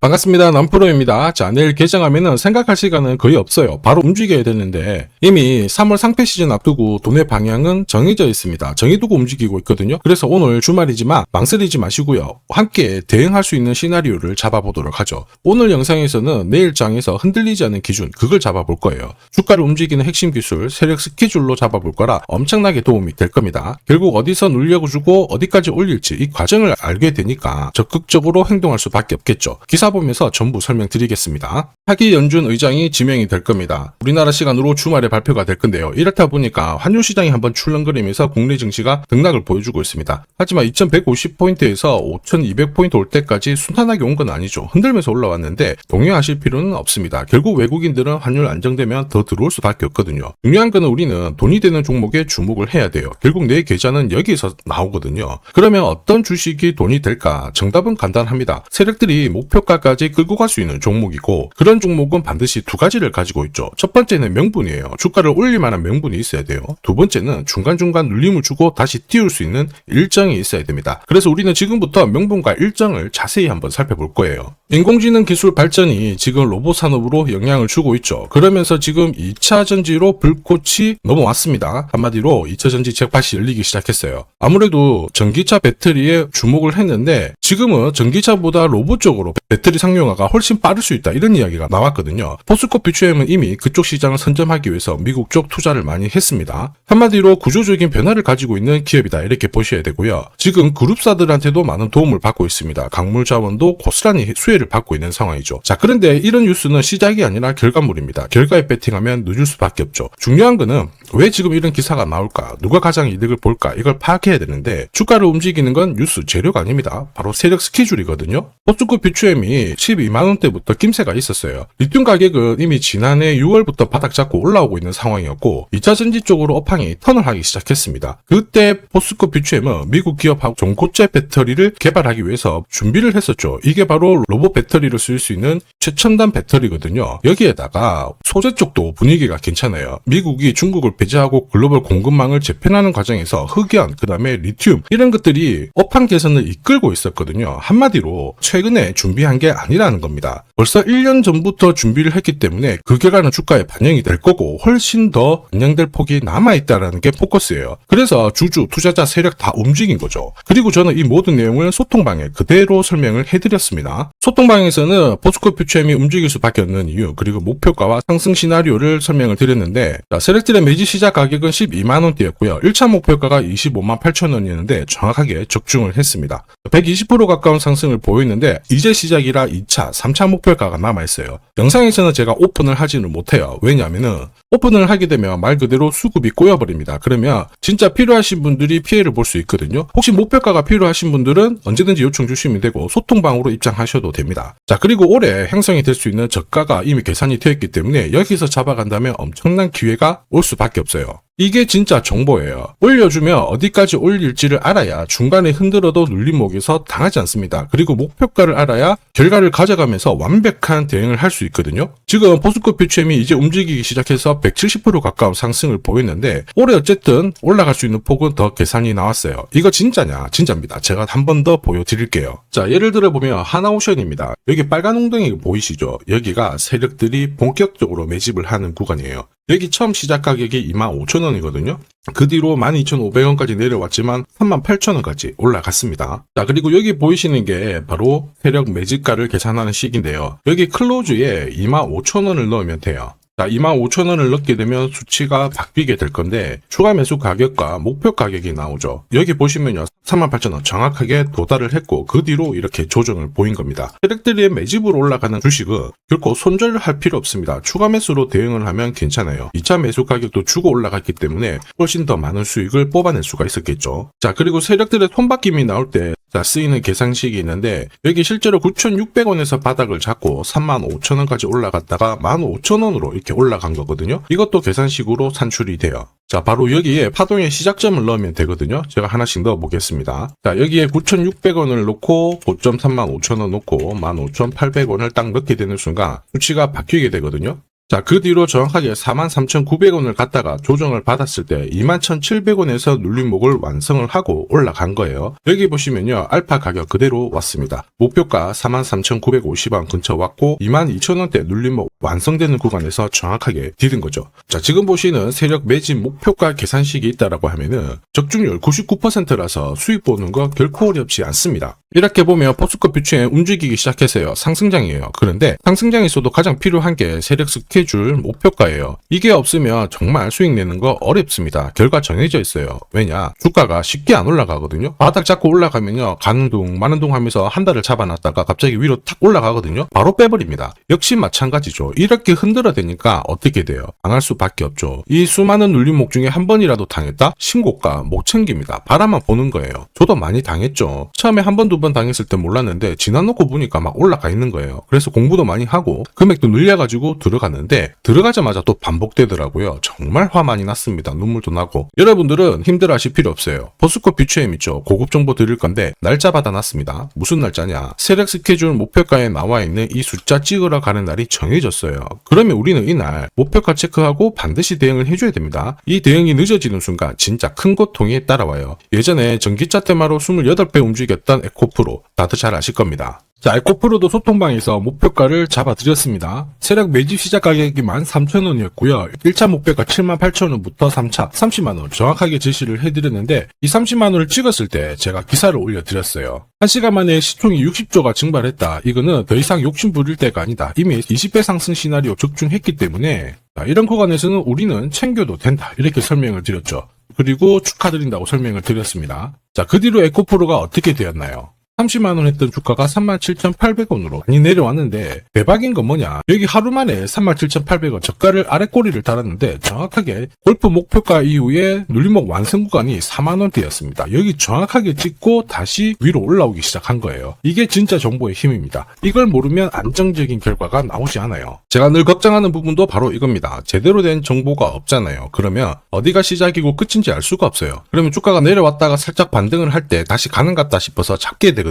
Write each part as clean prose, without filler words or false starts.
반갑습니다. 남프로입니다. 자, 내일 개장하면은 생각할 시간은 거의 없어요. 바로 움직여야 되는데 이미 3월 상패 시즌 앞두고 돈의 방향은 정해져 있습니다. 정해두고 움직이고 있거든요. 그래서 오늘 주말이지만 망설이지 마시고요. 함께 대응할 수 있는 시나리오를 잡아보도록 하죠. 오늘 영상에서는 내일 장에서 흔들리지 않는 기준, 그걸 잡아볼 거예요. 주가를 움직이는 핵심 기술, 세력 스케줄로 잡아볼 거라 엄청나게 도움이 될 겁니다. 결국 어디서 눌려주고 어디까지 올릴지 이 과정을 알게 되니까 적극적으로 행동할 수밖에 없겠죠. 기사 보면서 전부 설명드리겠습니다. 차기 연준 의장이 지명이 될 겁니다. 우리나라 시간으로 주말에 발표가 될 건데요. 이렇다 보니까 환율 시장이 한번 출렁거리면서 국내 증시가 등락을 보여주고 있습니다. 하지만 2150포인트에서 5200포인트 올 때까지 순탄하게 온 건 아니죠. 흔들면서 올라왔는데 동요하실 필요는 없습니다. 결국 외국인들은 환율 안정되면 더 들어올 수밖에 없거든요. 중요한 거는 우리는 돈이 되는 종목에 주목을 해야 돼요. 결국 내 계좌는 여기서 나오거든요. 그러면 어떤 주식이 돈이 될까? 정답은 간단합니다. 세력들이 목표가까지 끌고 갈 수 있는 종목이고, 그런 종목은 반드시 두 가지를 가지고 있죠. 첫 번째는 명분이에요. 주가를 올릴 만한 명분이 있어야 돼요. 두 번째는 중간중간 눌림을 주고 다시 띄울 수 있는 일정이 있어야 됩니다. 그래서 우리는 지금부터 명분과 일정을 자세히 한번 살펴볼 거예요. 인공지능 기술 발전이 지금 로봇 산업으로 영향을 주고 있죠. 그러면서 지금 2차 전지로 불꽃이 넘어왔습니다. 한마디로 2차 전지 잭팟이 열리기 시작했어요. 아무래도 전기차 배터리에 주목을 했는데 지금은 전기차보다 로봇 쪽으로 배터리 상용화가 훨씬 빠를 수 있다, 이런 이야기가 나왔거든요. 포스코 퓨처엠은 이미 그쪽 시장을 선점하기 위해서 미국 쪽 투자를 많이 했습니다. 한마디로 구조적인 변화를 가지고 있는 기업이다, 이렇게 보셔야 되고요. 지금 그룹사들한테도 많은 도움을 받고 있습니다. 광물 자원도 고스란히 수혜를 받고 있는 상황이죠. 자, 그런데 이런 뉴스는 시작이 아니라 결과물입니다. 결과에 배팅하면 늦을 수밖에 없죠. 중요한 거는 왜 지금 이런 기사가 나올까? 누가 가장 이득을 볼까? 이걸 파악해야 되는데, 주가를 움직이는 건 뉴스 재료가 아닙니다. 바로 세력 스케줄이거든요. 포스코 퓨처엠이 12만원대부터 낌새가 있었어요. 리튬 가격은 이미 지난해 6월부터 바닥 잡고 올라오고 있는 상황이었고 2차 전지 쪽으로 업황이 턴을 하기 시작했습니다. 그때 포스코 퓨처엠은 미국 기업하고 전고체 배터리를 개발하기 위해서 준비를 했었죠. 이게 바로 로봇 배터리를 쓸 수 있는 최첨단 배터리거든요. 여기에다가 소재 쪽도 분위기가 괜찮아요. 미국이 중국을 배제하고 글로벌 공급망을 재편하는 과정에서 흑연, 그 다음에 리튬, 이런 것들이 업황 개선을 이끌고 있었거든요. 한마디로 최근에 준비한 게 아니라는 겁니다. 벌써 1년 전부터 준비를 했기 때문에 그 결과는 주가에 반영이 될 거고 훨씬 더 반영될 폭이 남아있다는 게 포커스예요. 그래서 주주, 투자자 세력 다 움직인 거죠. 그리고 저는 이 모든 내용을 소통방에 그대로 설명을 해드렸습니다. 소통방에서는 포스코 퓨처엠이 움직일 수밖에 없는 이유, 그리고 목표가와 상승 시나리오를 설명을 드렸는데, 세력들의 매지 시작 가격은 12만원대였고요. 1차 목표가가 25만 8천원이었는데 정확하게 적중을 했습니다. 120% 가까운 상승을 보였는데 이제 시작이라 2차, 3차 목표가가 남아있어요. 영상에서는 제가 오픈을 하지는 못해요. 왜냐하면은 오픈을 하게 되면 말 그대로 수급이 꼬여버립니다. 그러면 진짜 필요하신 분들이 피해를 볼 수 있거든요. 혹시 목표가가 필요하신 분들은 언제든지 요청 주시면 되고 소통방으로 입장하셔도 됩니다. 자, 그리고 올해 형성이 될 수 있는 저가가 이미 계산이 되어 있기 때문에 여기서 잡아간다면 엄청난 기회가 올 수밖에 없어요. 이게 진짜 정보예요. 올려주면 어디까지 올릴지를 알아야 중간에 흔들어도 눌림목에서 당하지 않습니다. 그리고 목표가를 알아야 결과를 가져가면서 완벽한 대응을 할 수 있거든요. 지금 포스코 퓨처엠이 이제 움직이기 시작해서 170% 가까운 상승을 보였는데 올해 어쨌든 올라갈 수 있는 폭은 더 계산이 나왔어요. 이거 진짜냐? 진짜입니다. 제가 한 번 더 보여드릴게요. 자, 예를 들어 보면 하나오션입니다. 여기 빨간 웅덩이 보이시죠? 여기가 세력들이 본격적으로 매집을 하는 구간이에요. 여기 처음 시작 가격이 25,000원이거든요. 그 뒤로 12,500원까지 내려왔지만 38,000원까지 올라갔습니다. 자, 그리고 여기 보이시는 게 바로 세력 매집가를 계산하는 식인데요. 여기 클로즈에 25,000원을 넣으면 돼요. 자, 25,000원을 넣게 되면 수치가 바뀌게 될 건데 추가 매수 가격과 목표 가격이 나오죠. 여기 보시면요, 38,000원 정확하게 도달을 했고 그 뒤로 이렇게 조정을 보인 겁니다. 세력들의 매집으로 올라가는 주식은 결코 손절을 할 필요 없습니다. 추가 매수로 대응을 하면 괜찮아요. 2차 매수 가격도 주고 올라갔기 때문에 훨씬 더 많은 수익을 뽑아낼 수가 있었겠죠. 자, 그리고 세력들의 손바뀜이 나올 때 쓰이는 계산식이 있는데 여기 실제로 9,600원에서 바닥을 잡고 35,000원까지 올라갔다가 15,000원으로 이렇게 올라간 거거든요. 이것도 계산식으로 산출이 돼요. 자, 바로 여기에 파동의 시작점을 넣으면 되거든요. 제가 하나씩 넣어 보겠습니다. 자, 여기에 9,600원을 놓고 고점 35,000원 놓고 15,800원을 딱 넣게 되는 순간 수치가 바뀌게 되거든요. 자, 그 뒤로 정확하게 43,900원을 갖다가 조정을 받았을 때 21,700원에서 눌림목을 완성을 하고 올라간 거예요. 여기 보시면요, 알파 가격 그대로 왔습니다. 목표가 43,950원 근처 왔고 22,000원대 눌림목 완성되는 구간에서 정확하게 디딘 거죠. 자, 지금 보시는 세력 매진 목표가 계산식이 있다라고 하면은 적중률 99%라서 수익 보는 거 결코 어렵지 않습니다. 이렇게 보면 포스코 퓨처엔 움직이기 시작했어요. 상승장이에요. 그런데 상승장에서도 가장 필요한 게 세력 스케줄 목표가예요. 이게 없으면 정말 수익 내는 거 어렵습니다. 결과 정해져 있어요. 왜냐? 주가가 쉽게 안 올라가거든요. 바닥 잡고 올라가면요, 가는 둥 마는 둥 하면서 한 달을 잡아놨다가 갑자기 위로 탁 올라가거든요. 바로 빼버립니다. 역시 마찬가지죠. 이렇게 흔들어 대니까 어떻게 돼요? 당할 수밖에 없죠. 이 수많은 눌림목 중에 한 번이라도 당했다? 신고가 못 챙깁니다. 바라만 보는 거예요. 저도 많이 당했죠. 처음에 한 번, 두 번 당했을 때 몰랐는데 지나놓고 보니까 막 올라가 있는 거예요. 그래서 공부도 많이 하고 금액도 늘려가지고 들어갔는데 들어가자마자 또 반복되더라고요. 정말 화 많이 났습니다. 눈물도 나고. 여러분들은 힘들어하실 필요 없어요. 포스코 퓨처엠 있죠. 고급 정보 드릴 건데 날짜 받아놨습니다. 무슨 날짜냐? 세력 스케줄 목표가에 나와 있는 이 숫자 찍으러 가는 날이 정해졌어요. 그러면 우리는 이날 목표가 체크하고 반드시 대응을 해줘야 됩니다. 이 대응이 늦어지는 순간 진짜 큰 고통이 따라와요. 예전에 전기차 테마로 28배 움직였던 에코프로 다들 잘 아실 겁니다. 자, 에코프로도 소통방에서 목표가를 잡아드렸습니다. 세력 매집 시작 가격이 13,000원이었고요. 1차 목표가 78,000원부터 3차 30만원 정확하게 제시를 해드렸는데 이 30만원을 찍었을 때 제가 기사를 올려드렸어요. 1시간 만에 시총이 60조가 증발했다. 이거는 더 이상 욕심 부릴 때가 아니다. 이미 20배 상승 시나리오 적중했기 때문에 이런 구간에서는 우리는 챙겨도 된다. 이렇게 설명을 드렸죠. 그리고 축하드린다고 설명을 드렸습니다. 자, 그 뒤로 에코프로가 어떻게 되었나요? 30만원 했던 주가가 37,800원으로 많이 내려왔는데 대박인 건 뭐냐? 여기 하루 만에 37,800원 저가를 아래꼬리를 달았는데 정확하게 골프 목표가 이후에 눌림목 완성 구간이 4만원대였습니다. 여기 정확하게 찍고 다시 위로 올라오기 시작한 거예요. 이게 진짜 정보의 힘입니다. 이걸 모르면 안정적인 결과가 나오지 않아요. 제가 늘 걱정하는 부분도 바로 이겁니다. 제대로 된 정보가 없잖아요. 그러면 어디가 시작이고 끝인지 알 수가 없어요. 그러면 주가가 내려왔다가 살짝 반등을 할 때 다시 가는 것 같다 싶어서 잡게 되거든요.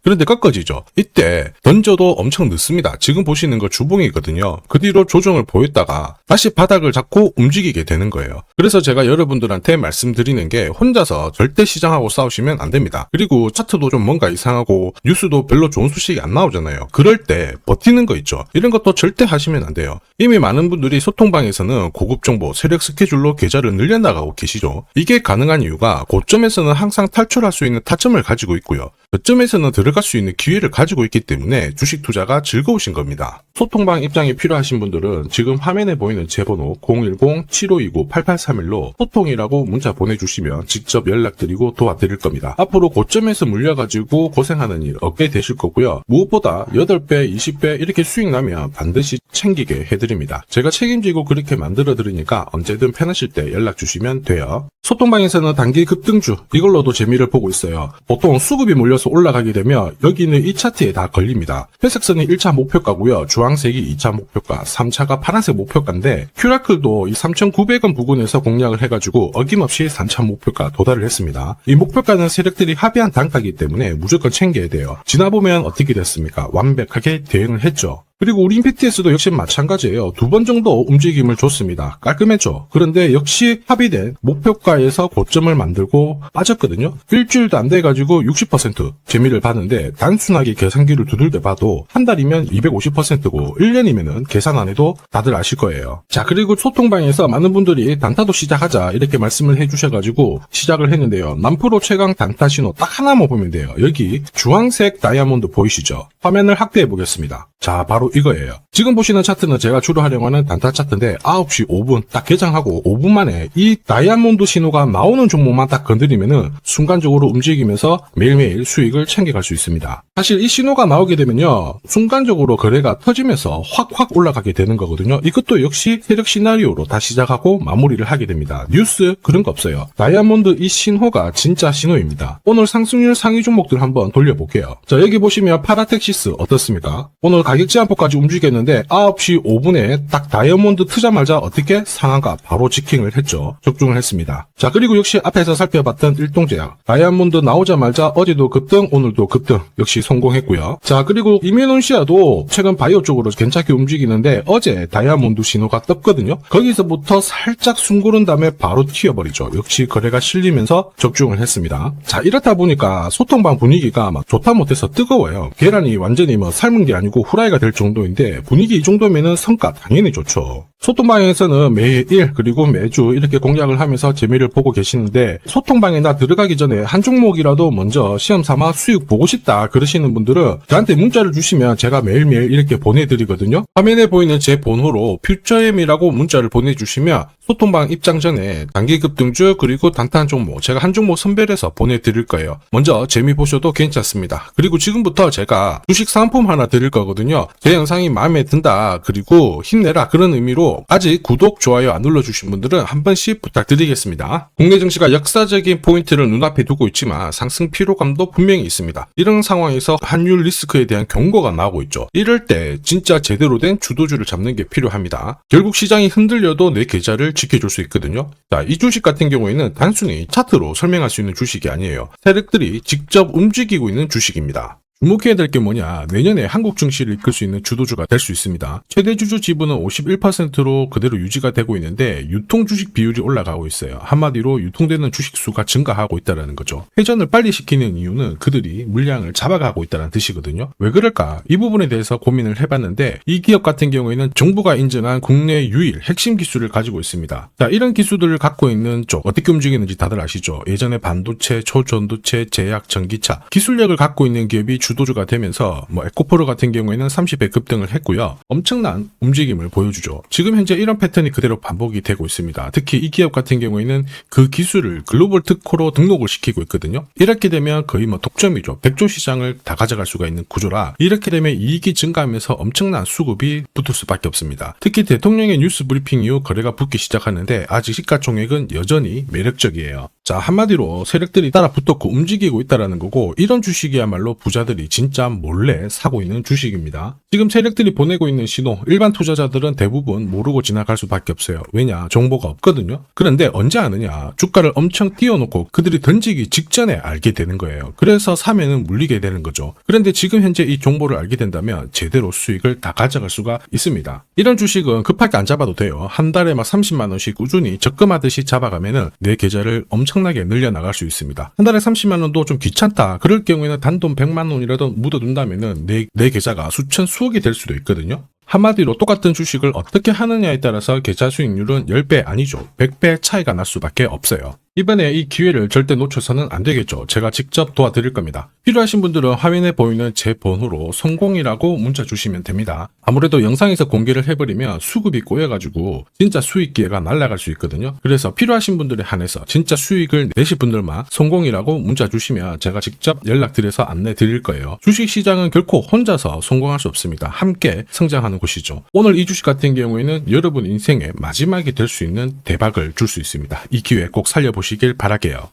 그런데 꺾어지죠. 이때 던져도 엄청 늦습니다. 지금 보시는 거 주봉이거든요. 그 뒤로 조정을 보였다가 다시 바닥을 잡고 움직이게 되는 거예요. 그래서 제가 여러분들한테 말씀드리는 게 혼자서 절대 시장하고 싸우시면 안 됩니다. 그리고 차트도 좀 뭔가 이상하고 뉴스도 별로 좋은 소식이 안 나오잖아요. 그럴 때 버티는 거 있죠. 이런 것도 절대 하시면 안 돼요. 이미 많은 분들이 소통방에서는 고급 정보, 세력 스케줄로 계좌를 늘려나가고 계시죠. 이게 가능한 이유가 고점에서는 항상 탈출할 수 있는 타점을 가지고 있고요. 저점에서는 들어갈 수 있는 기회를 가지고 있기 때문에 주식 투자가 즐거우신 겁니다. 소통방 입장이 필요하신 분들은 지금 화면에 보이는 제 번호 010-7529-8831로 소통이라고 문자 보내주시면 직접 연락드리고 도와드릴 겁니다. 앞으로 고점에서 물려가지고 고생하는 일 없게 되실 거고요. 무엇보다 8배, 20배 이렇게 수익 나면 반드시 챙기게 해드립니다. 제가 책임지고 그렇게 만들어 드리니까 언제든 편하실 때 연락 주시면 돼요. 소통방에서는 단기 급등주 이걸로도 재미를 보고 있어요. 보통 수급이 몰려서 올라가게 되면 여기는 이 차트에 다 걸립니다. 회색선이 1차 목표가고요. 주황색이 2차 목표가, 3차가 파란색 목표가인데 큐라클도 이 3,900원 부근에서 공략을 해가지고 어김없이 3차 목표가 도달을 했습니다. 이 목표가는 세력들이 합의한 단가이기 때문에 무조건 챙겨야 돼요. 지나보면 어떻게 됐습니까? 완벽하게 대응을 했죠. 그리고 우리 임팩트에서도 역시 마찬가지예요. 2번 정도 움직임을 줬습니다. 깔끔했죠. 그런데 역시 합의된 목표가에서 고점을 만들고 빠졌거든요. 일주일도 안 돼가지고 60% 재미를 봤는데 단순하게 계산기를 두들겨 봐도 한 달이면 250%고 1년이면은 계산 안 해도 다들 아실 거예요. 자, 그리고 소통방에서 많은 분들이 단타도 시작하자 이렇게 말씀을 해주셔가지고 시작을 했는데요. 남프로 최강 단타 신호 딱 하나만 보면 돼요. 여기 주황색 다이아몬드 보이시죠? 화면을 확대해 보겠습니다. 자, 바로 이거예요. 지금 보시는 차트는 제가 주로 활용하는 단타 차트인데 9시 5분 딱 개장하고 5분 만에 이 다이아몬드 신호가 나오는 종목만 딱 건드리면은 순간적으로 움직이면서 매일매일 수익을 챙겨갈 수 있습니다. 사실 이 신호가 나오게 되면요, 순간적으로 거래가 터지면서 확 올라가게 되는 거거든요. 이것도 역시 세력 시나리오로 다 시작하고 마무리를 하게 됩니다. 뉴스 그런 거 없어요. 다이아몬드 이 신호가 진짜 신호입니다. 오늘 상승률 상위 종목들 한번 돌려볼게요. 자, 여기 보시면 파라텍시스 어떻습니까? 오늘 가격 제한폭까지 움직였는데 9시 5분에 딱 다이아몬드 트자마자 어떻게 상한가 바로 직행을 했죠. 적중을 했습니다. 자, 그리고 역시 앞에서 살펴봤던 일동제약. 다이아몬드 나오자마자 어제도 급등, 오늘도 급등 역시 성공했고요. 자, 그리고 이메논시아도 최근 바이오 쪽으로 괜찮게 움직이는데 어제 다이아몬드 신호가 떴거든요. 거기서부터 살짝 숨고른 다음에 바로 튀어버리죠. 역시 거래가 실리면서 적중을 했습니다. 자, 이렇다 보니까 소통방 분위기가 막 좋다 못해서 뜨거워요. 계란이 완전히 뭐 삶은 게 아니고 후라이가 될 정도인데 분위기 이 정도면은 성과 당연히 좋죠. 소통방에서는 매일 그리고 매주 이렇게 공략을 하면서 재미를 보고 계시는데 소통방에 나 들어가기 전에 한 종목이라도 먼저 시험 삼아 수익 보고 싶다 그러시는 분들은 저한테 문자를 주시면 제가 매일매일 이렇게 보내드리거든요. 화면에 보이는 제 번호로 퓨처엠이라고 문자를 보내주시면 소통방 입장 전에 단기 급등주 그리고 단타한 종목 제가 한 종목 선별해서 보내드릴 거예요. 먼저 재미 보셔도 괜찮습니다. 그리고 지금부터 제가 주식 상품 하나 드릴 거거든요. 제 영상이 마음에 든다 그리고 힘내라 그런 의미로 아직 구독, 좋아요 안 눌러주신 분들은 한 번씩 부탁드리겠습니다. 국내 증시가 역사적인 포인트를 눈앞에 두고 있지만 상승 피로감도 분명히 있습니다. 이런 상황에서 환율 리스크에 대한 경고가 나오고 있죠. 이럴 때 진짜 제대로 된 주도주를 잡는 게 필요합니다. 결국 시장이 흔들려도 내 계좌를 지켜줄 수 있거든요. 자, 이 주식 같은 경우에는 단순히 차트로 설명할 수 있는 주식이 아니에요. 세력들이 직접 움직이고 있는 주식입니다. 주목해야 될 게 뭐냐, 내년에 한국 증시를 이끌 수 있는 주도주가 될 수 있습니다. 최대 주주 지분은 51%로 그대로 유지가 되고 있는데 유통 주식 비율이 올라가고 있어요. 한마디로 유통되는 주식 수가 증가하고 있다는 거죠. 회전을 빨리 시키는 이유는 그들이 물량을 잡아가고 있다는 뜻이거든요. 왜 그럴까? 이 부분에 대해서 고민을 해봤는데 이 기업 같은 경우에는 정부가 인정한 국내 유일 핵심 기술을 가지고 있습니다. 자, 이런 기술들을 갖고 있는 쪽 어떻게 움직이는지 다들 아시죠? 예전에 반도체, 초전도체, 제약, 전기차 기술력을 갖고 있는 기업이 주도주가 되면서 에코프로 같은 경우에는 30배 급등을 했고요. 엄청난 움직임을 보여주죠. 지금 현재 이런 패턴이 그대로 반복이 되고 있습니다. 특히 이 기업 같은 경우에는 그 기술을 글로벌 특허로 등록을 시키고 있거든요. 이렇게 되면 거의 독점이죠. 100조 시장을 다 가져갈 수가 있는 구조라 이렇게 되면 이익이 증가하면서 엄청난 수급이 붙을 수밖에 없습니다. 특히 대통령의 뉴스 브리핑 이후 거래가 붙기 시작하는데 아직 시가총액은 여전히 매력적이에요. 자, 한마디로 세력들이 따라 붙었고 움직이고 있다는 거고 이런 주식이야말로 부자들이 진짜 몰래 사고 있는 주식입니다. 지금 세력들이 보내고 있는 신호 일반 투자자들은 대부분 모르고 지나갈 수밖에 없어요. 왜냐? 정보가 없거든요. 그런데 언제 아느냐? 주가를 엄청 띄워놓고 그들이 던지기 직전에 알게 되는 거예요. 그래서 사면은 물리게 되는 거죠. 그런데 지금 현재 이 정보를 알게 된다면 제대로 수익을 다 가져갈 수가 있습니다. 이런 주식은 급하게 안 잡아도 돼요. 한 달에 30만 원씩 꾸준히 적금하듯이 잡아가면은 내 계좌를 엄청나게 늘려나갈 수 있습니다. 한 달에 30만 원도 좀 귀찮다. 그럴 경우에는 단돈 100만 원이라도 묻어둔다면은 내 계좌가 수천 수억이 될 수도 있거든요. 한마디로 똑같은 주식을 어떻게 하느냐에 따라서 계좌 수익률은 10배 아니죠. 100배 차이가 날 수밖에 없어요. 이번에 이 기회를 절대 놓쳐서는 안 되겠죠. 제가 직접 도와드릴 겁니다. 필요하신 분들은 화면에 보이는 제 번호로 성공이라고 문자 주시면 됩니다. 아무래도 영상에서 공개를 해버리면 수급이 꼬여가지고 진짜 수익 기회가 날아갈 수 있거든요. 그래서 필요하신 분들에 한해서 진짜 수익을 내실 분들만 성공이라고 문자 주시면 제가 직접 연락드려서 안내 드릴 거예요. 주식시장은 결코 혼자서 성공할 수 없습니다. 함께 성장하는 곳이죠. 오늘 이 주식 같은 경우에는 여러분 인생의 마지막이 될 수 있는 대박을 줄 수 있습니다. 이 기회 꼭 살려보시길 바랄게요.